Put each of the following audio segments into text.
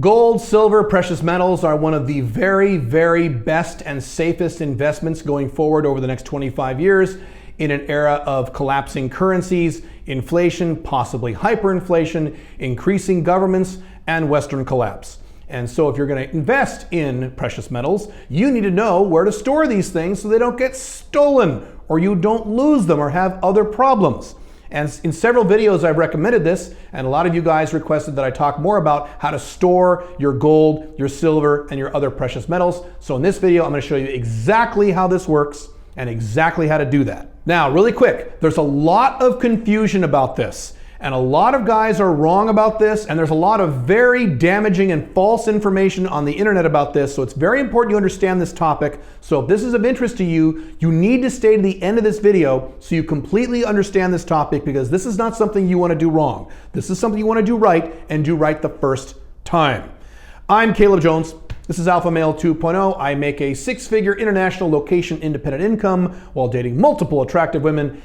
Gold, silver, precious metals are one of the very, very best and safest investments going forward over the next 25 years in an era of collapsing currencies, inflation, possibly hyperinflation, increasing governments, and Western collapse. And so if you're going to invest in precious metals, you need to know where to store these things so they don't get stolen or you don't lose them or have other problems. And in several videos I've recommended this, and a lot of you guys requested that I talk more about how to store your gold, your silver, and your other precious metals. So in this video, I'm going to show you exactly how this works and exactly how to do that. Now, really quick, there's a lot of confusion about this. And a lot of guys are wrong about this, and there's a lot of very damaging and false information on the internet about this, so it's very important you understand this topic. So if this is of interest to you, you need to stay to the end of this video so you completely understand this topic, because this is not something you want to do wrong. This is something you want to do right, and do right the first time. I'm Caleb Jones. This is Alpha Male 2.0. I make a six-figure international location-independent income while dating multiple attractive women,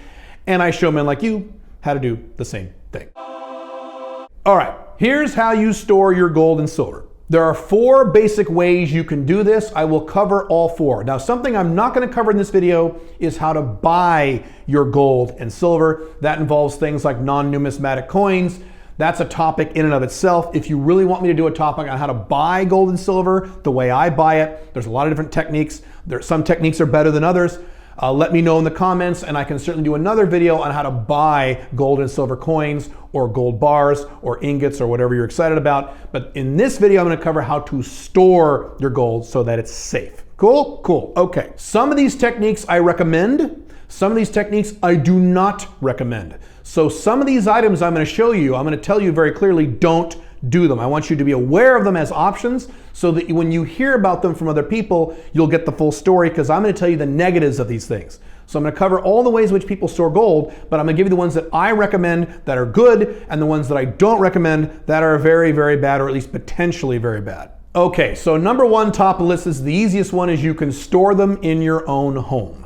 and I show men like you how to do the same thing. All right, here's how you store your gold and silver. There are four basic ways you can do this. I will cover all four. Now, something I'm not going to cover in this video is how to buy your gold and silver. That involves things like non-numismatic coins. That's a topic in and of itself. If you really want me to do a topic on how to buy gold and silver the way I buy it, there's a lot of different techniques. Some techniques are better than others. Let me know in the comments, and I can certainly do another video on how to buy gold and silver coins or gold bars or ingots or whatever you're excited about. But in this video, I'm going to cover how to store your gold so that it's safe. Cool? Cool. Okay. Some of these techniques I recommend. Some of these techniques I do not recommend. So some of these items I'm going to show you, I'm going to tell you very clearly, don't do them. I want you to be aware of them as options so that when you hear about them from other people, you'll get the full story, because I'm going to tell you the negatives of these things. So I'm going to cover all the ways in which people store gold, but I'm going to give you the ones that I recommend that are good and the ones that I don't recommend that are very, very bad, or at least potentially very bad. Okay, so number one, top of the list, is the easiest one, is you can store them in your own home.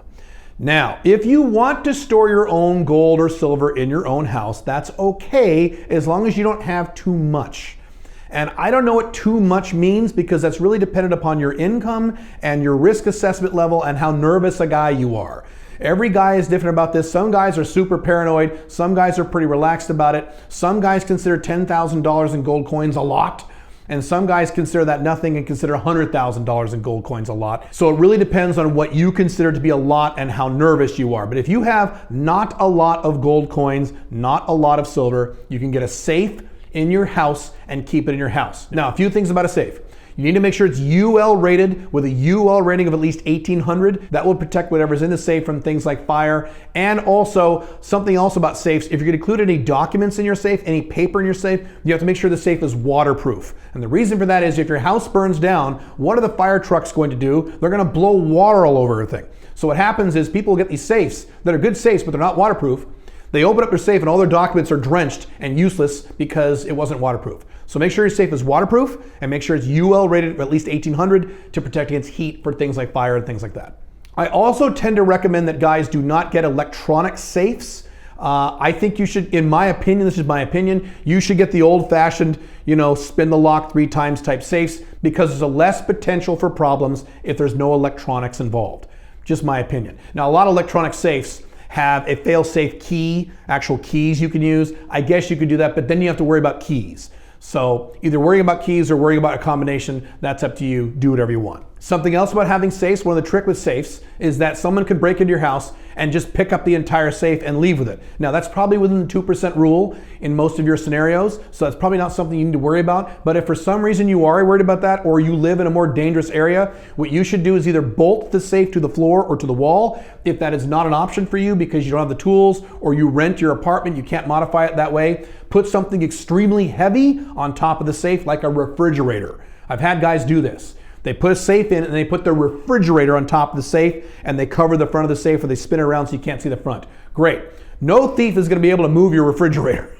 Now, if you want to store your own gold or silver in your own house, that's okay, as long as you don't have too much. And I don't know what too much means, because that's really dependent upon your income and your risk assessment level and how nervous a guy you are. Every guy is different about this. Some guys are super paranoid. Some guys are pretty relaxed about it. Some guys consider $10,000 in gold coins a lot. And some guys consider that nothing and consider $100,000 in gold coins a lot. So it really depends on what you consider to be a lot and how nervous you are. But if you have not a lot of gold coins, not a lot of silver, you can get a safe in your house and keep it in your house. Now, a few things about a safe. You need to make sure it's UL rated with a UL rating of at least 1800. That will protect whatever's in the safe from things like fire. And also, something else about safes, if you're going to include any documents in your safe, any paper in your safe, you have to make sure the safe is waterproof. And the reason for that is if your house burns down, what are the fire trucks going to do? They're going to blow water all over everything. So what happens is people get these safes that are good safes, but they're not waterproof. They open up their safe and all their documents are drenched and useless because it wasn't waterproof. So make sure your safe is waterproof, and make sure it's UL rated at least 1800 to protect against heat for things like fire and things like that. I also tend to recommend that guys do not get electronic safes. I think you should, in my opinion, this is my opinion, you should get the old-fashioned, spin the lock 3 times type safes, because there's a less potential for problems if there's no electronics involved. Just my opinion. Now, a lot of electronic safes have a fail-safe key, actual keys you can use. I guess you could do that, but then you have to worry about keys. So either worrying about keys or worrying about a combination, that's up to you. Do whatever you want. Something else about having safes, one of the tricks with safes is that someone could break into your house and just pick up the entire safe and leave with it. Now, that's probably within the 2% rule in most of your scenarios, so that's probably not something you need to worry about. But if for some reason you are worried about that, or you live in a more dangerous area, what you should do is either bolt the safe to the floor or to the wall. If that is not an option for you because you don't have the tools, or you rent your apartment, you can't modify it that way, put something extremely heavy on top of the safe, like a refrigerator. I've had guys do this. They put a safe in and they put their refrigerator on top of the safe, and they cover the front of the safe, or they spin it around so you can't see the front. Great. No thief is going to be able to move your refrigerator.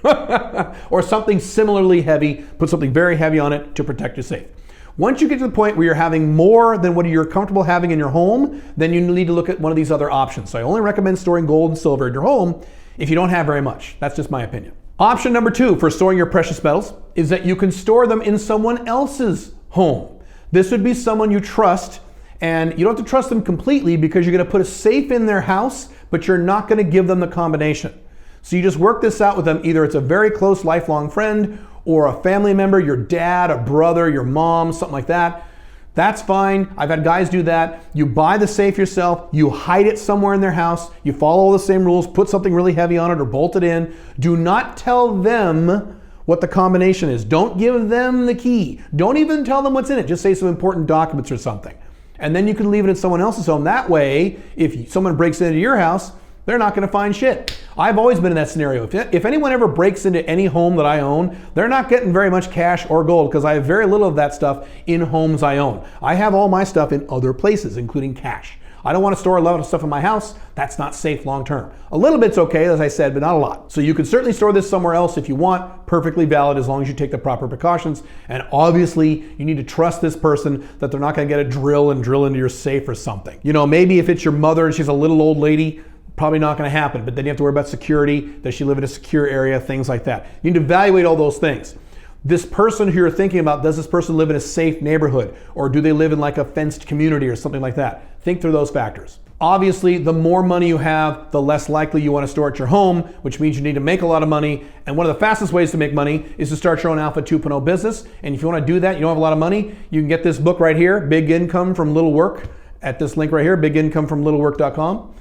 Or something similarly heavy, put something very heavy on it to protect your safe. Once you get to the point where you're having more than what you're comfortable having in your home, then you need to look at one of these other options. So I only recommend storing gold and silver in your home if you don't have very much. That's just my opinion. Option number 2 for storing your precious metals is that you can store them in someone else's home. This would be someone you trust, and you don't have to trust them completely because you're going to put a safe in their house, but you're not going to give them the combination. So you just work this out with them. Either it's a very close lifelong friend or a family member, your dad, a brother, your mom, something like that. That's fine. I've had guys do that. You buy the safe yourself, you hide it somewhere in their house, you follow all the same rules, put something really heavy on it or bolt it in. Do not tell them what the combination is. Don't give them the key. Don't even tell them what's in it. Just say some important documents or something. And then you can leave it in someone else's home. That way, if someone breaks into your house, they're not going to find shit. I've always been in that scenario. If anyone ever breaks into any home that I own, they're not getting very much cash or gold because I have very little of that stuff in homes I own. I have all my stuff in other places, including cash. I don't want to store a lot of stuff in my house. That's not safe long term. A little bit's okay, as I said, but not a lot. So you can certainly store this somewhere else if you want. Perfectly valid as long as you take the proper precautions. And obviously, you need to trust this person that they're not going to get a drill and drill into your safe or something. You know, maybe if it's your mother and she's a little old lady, probably not going to happen, but then you have to worry about security. Does she live in a secure area? Things like that. You need to evaluate all those things. This person who you're thinking about, does this person live in a safe neighborhood? Or do they live in like a fenced community or something like that? Think through those factors. Obviously, the more money you have, the less likely you want to store at your home, which means you need to make a lot of money. And one of the fastest ways to make money is to start your own Alpha 2.0 business. And if you want to do that, you don't have a lot of money, you can get this book right here, Big Income from Little Work, at this link right here, bigincomefromlittlework.com.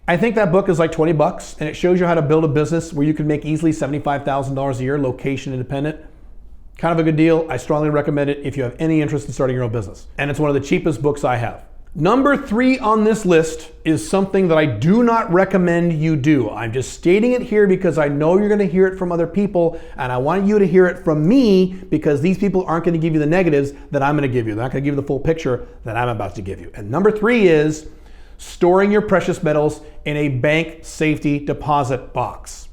I think that book is like $20 and it shows you how to build a business where you can make easily $75,000 a year, location independent. Kind of a good deal. I strongly recommend it if you have any interest in starting your own business. And it's one of the cheapest books I have. Number 3 on this list is something that I do not recommend you do. I'm just stating it here because I know you're going to hear it from other people and I want you to hear it from me because these people aren't going to give you the negatives that I'm going to give you. They're not going to give you the full picture that I'm about to give you. And number 3 is storing your precious metals in a bank safety deposit box.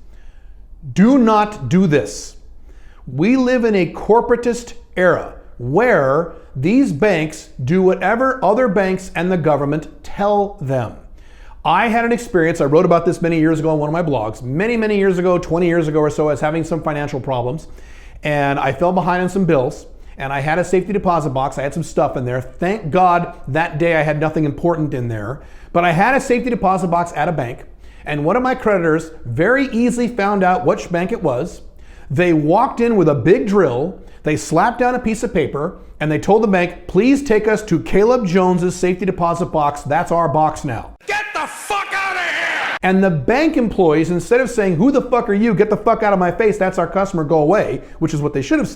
Do not do this. We live in a corporatist era where these banks do whatever other banks and the government tell them. I had an experience, I wrote about this many years ago on one of my blogs, many years ago, 20 years ago or so. I was having some financial problems and I fell behind on some bills. And I had a safety deposit box. I had some stuff in there. Thank God that day I had nothing important in there. But I had a safety deposit box at a bank. And one of my creditors very easily found out which bank it was. They walked in with a big drill. They slapped down a piece of paper. And they told the bank, please take us to Caleb Jones's safety deposit box. That's our box now. Get the fuck out of here! And the bank employees, instead of saying, who the fuck are you? Get the fuck out of my face. That's our customer. Go away, which is what they should have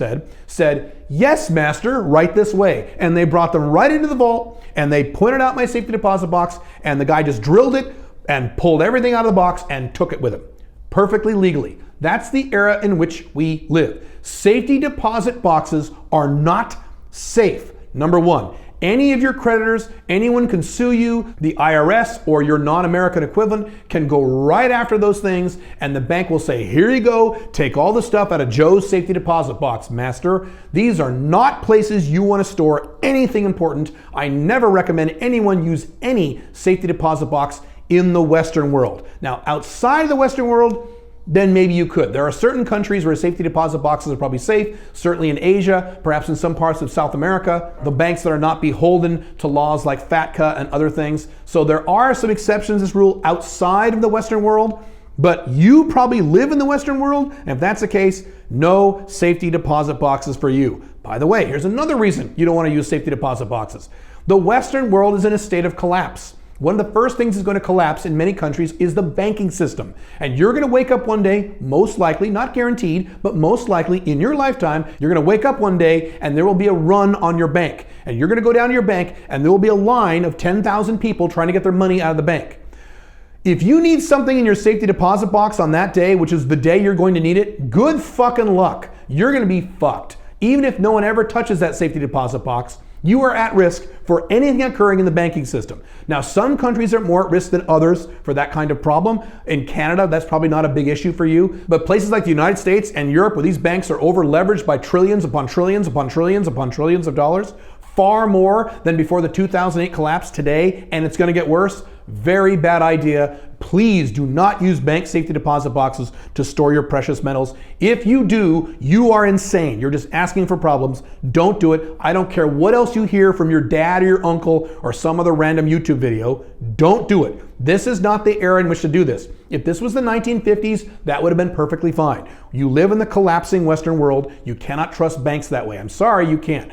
said, yes, master, right this way. And they brought them right into the vault and they pointed out my safety deposit box and the guy just drilled it and pulled everything out of the box and took it with him. Perfectly legally. That's the era in which we live. Safety deposit boxes are not safe. Number 1. Any of your creditors, anyone can sue you. The IRS or your non-American equivalent can go right after those things and the bank will say, here you go, take all the stuff out of Joe's safety deposit box, master. These are not places you want to store anything important. I never recommend anyone use any safety deposit box in the Western world. Now, outside of the Western world, then maybe you could. There are certain countries where safety deposit boxes are probably safe, certainly in Asia, perhaps in some parts of South America, the banks that are not beholden to laws like FATCA and other things. So there are some exceptions to this rule outside of the Western world, but you probably live in the Western world, and if that's the case, no safety deposit boxes for you. By the way, here's another reason you don't want to use safety deposit boxes. The Western world is in a state of collapse. One of the first things that's going to collapse in many countries is the banking system. And you're going to wake up one day, most likely, not guaranteed, but most likely in your lifetime, you're going to wake up one day and there will be a run on your bank. And you're going to go down to your bank and there will be a line of 10,000 people trying to get their money out of the bank. If you need something in your safety deposit box on that day, which is the day you're going to need it, good fucking luck. You're going to be fucked. Even if no one ever touches that safety deposit box, you are at risk for anything occurring in the banking system. Now, some countries are more at risk than others for that kind of problem. In Canada, that's probably not a big issue for you. But places like the United States and Europe, where these banks are over leveraged by trillions upon trillions upon trillions upon trillions of dollars, far more than before the 2008 collapse today, and it's going to get worse. Very bad idea. Please do not use bank safety deposit boxes to store your precious metals. If you do, you are insane. You're just asking for problems. Don't do it. I don't care what else you hear from your dad or your uncle or some other random YouTube video. Don't do it. This is not the era in which to do this. If this was the 1950s, that would have been perfectly fine. You live in the collapsing Western world. You cannot trust banks that way. I'm sorry, you can't.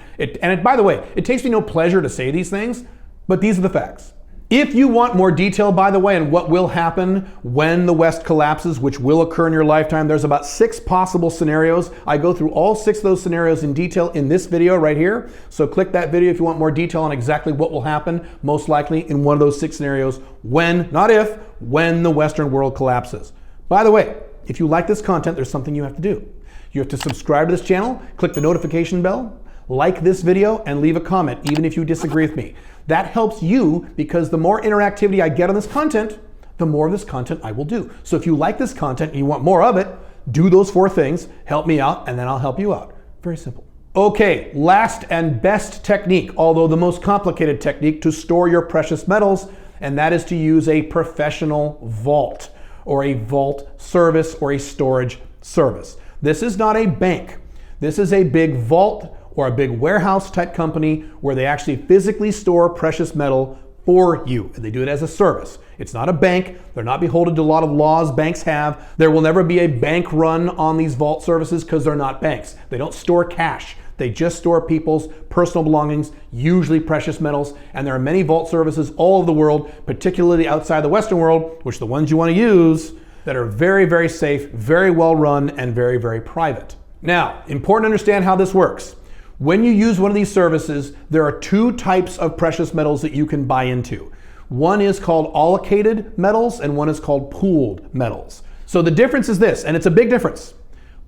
By the way, it takes me no pleasure to say these things, but these are the facts. If you want more detail, by the way, on what will happen when the West collapses, which will occur in your lifetime, there's about 6 possible scenarios. I go through all 6 of those scenarios in detail in this video right here. So click that video if you want more detail on exactly what will happen, most likely in one of those 6 scenarios when, not if, when the Western world collapses. By the way, if you like this content, there's something you have to do. You have to subscribe to this channel, click the notification bell, like this video, and leave a comment, even if you disagree with me. That helps you because the more interactivity I get on this content, the more of this content I will do. So if you like this content and you want more of it, do those 4 things, help me out, and then I'll help you out. Very simple. Okay, last and best technique, although the most complicated technique to store your precious metals, and that is to use a professional vault or a vault service or a storage service. This is not a bank. This is a big vault or a big warehouse type company where they actually physically store precious metal for you. And they do it as a service. It's not a bank. They're not beholden to a lot of laws banks have. There will never be a bank run on these vault services because they're not banks. They don't store cash. They just store people's personal belongings, usually precious metals. And there are many vault services all over the world, particularly outside the Western world, which are the ones you want to use, that are very, very safe, very well run, and very, very private. Now, important to understand how this works. When you use one of these services, there are 2 types of precious metals that you can buy into. One is called allocated metals and one is called pooled metals. So the difference is this, and it's a big difference.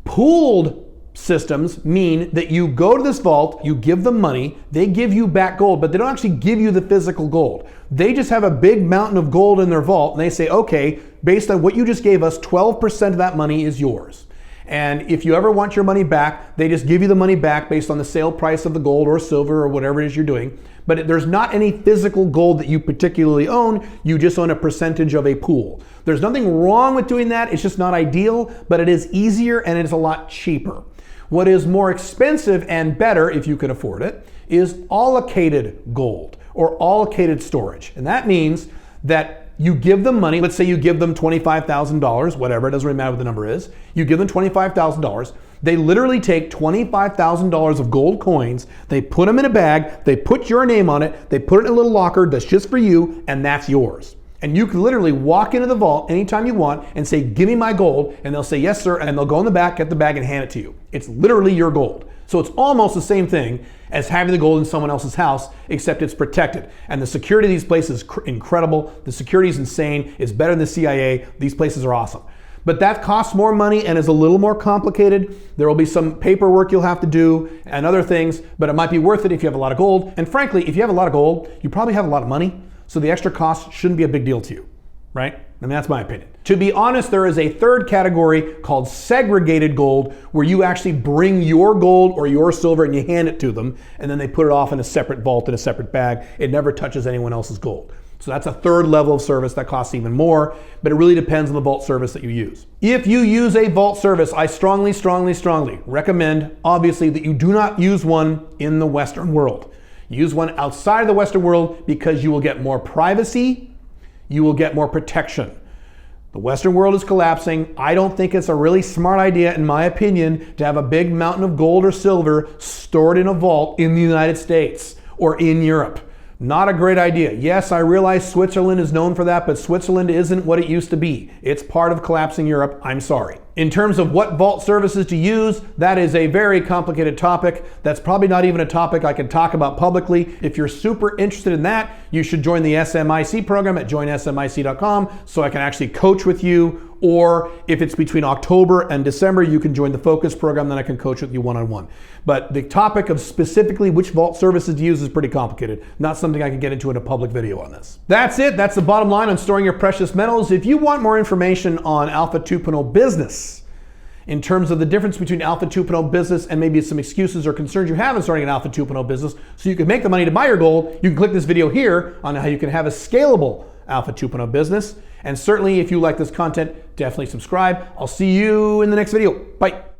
Pooled systems mean that you go to this vault, you give them money, they give you back gold, but they don't actually give you the physical gold. They just have a big mountain of gold in their vault and they say, okay, based on what you just gave us, 12% of that money is yours. And if you ever want your money back, they just give you the money back based on the sale price of the gold or silver or whatever it is you're doing. But there's not any physical gold that you particularly own. You just own a percentage of a pool. There's nothing wrong with doing that. It's just not ideal, but it is easier and it is a lot cheaper. What is more expensive and better, if you can afford it, is allocated gold or allocated storage. And that means that you give them money. Let's say you give them $25,000, whatever, it doesn't really matter what the number is. You give them $25,000. They literally take $25,000 of gold coins, they put them in a bag, they put your name on it, they put it in a little locker that's just for you, and that's yours. And you can literally walk into the vault anytime you want and say, give me my gold, and they'll say, yes, sir, and they'll go in the back, get the bag, and hand it to you. It's literally your gold. So it's almost the same thing as having the gold in someone else's house, except it's protected. And the security of these places is incredible. The security is insane. It's better than the CIA. These places are awesome. But that costs more money and is a little more complicated. There will be some paperwork you'll have to do and other things, but it might be worth it if you have a lot of gold. And frankly, if you have a lot of gold, you probably have a lot of money. So the extra cost shouldn't be a big deal to you, right? I mean, that's my opinion. To be honest, there is a third category called segregated gold, where you actually bring your gold or your silver and you hand it to them, and then they put it off in a separate vault in a separate bag. It never touches anyone else's gold. So that's a third level of service that costs even more, but it really depends on the vault service that you use. If you use a vault service, I strongly recommend, obviously, that you do not use one in the Western world. Use one outside of the Western world because you will get more privacy, you will get more protection. The Western world is collapsing. I don't think it's a really smart idea, in my opinion, to have a big mountain of gold or silver stored in a vault in the United States or in Europe. Not a great idea. Yes, I realize Switzerland is known for that, but Switzerland isn't what it used to be. It's part of collapsing Europe. I'm sorry. In terms of what vault services to use, that is a very complicated topic. That's probably not even a topic I can talk about publicly. If you're super interested in that, you should join the SMIC program at joinsmic.com so I can actually coach with you. Or if it's between October and December, you can join the Focus program, then I can coach with you one-on-one. But the topic of specifically which vault services to use is pretty complicated. Not something I can get into in a public video on this. That's it. That's the bottom line on storing your precious metals. If you want more information on Alpha 2.0 business, in terms of the difference between Alpha 2.0 business and maybe some excuses or concerns you have in starting an Alpha 2.0 business so you can make the money to buy your gold, you can click this video here on how you can have a scalable Alpha 2.0 Business. And certainly if you like this content, definitely subscribe. I'll see you in the next video. Bye.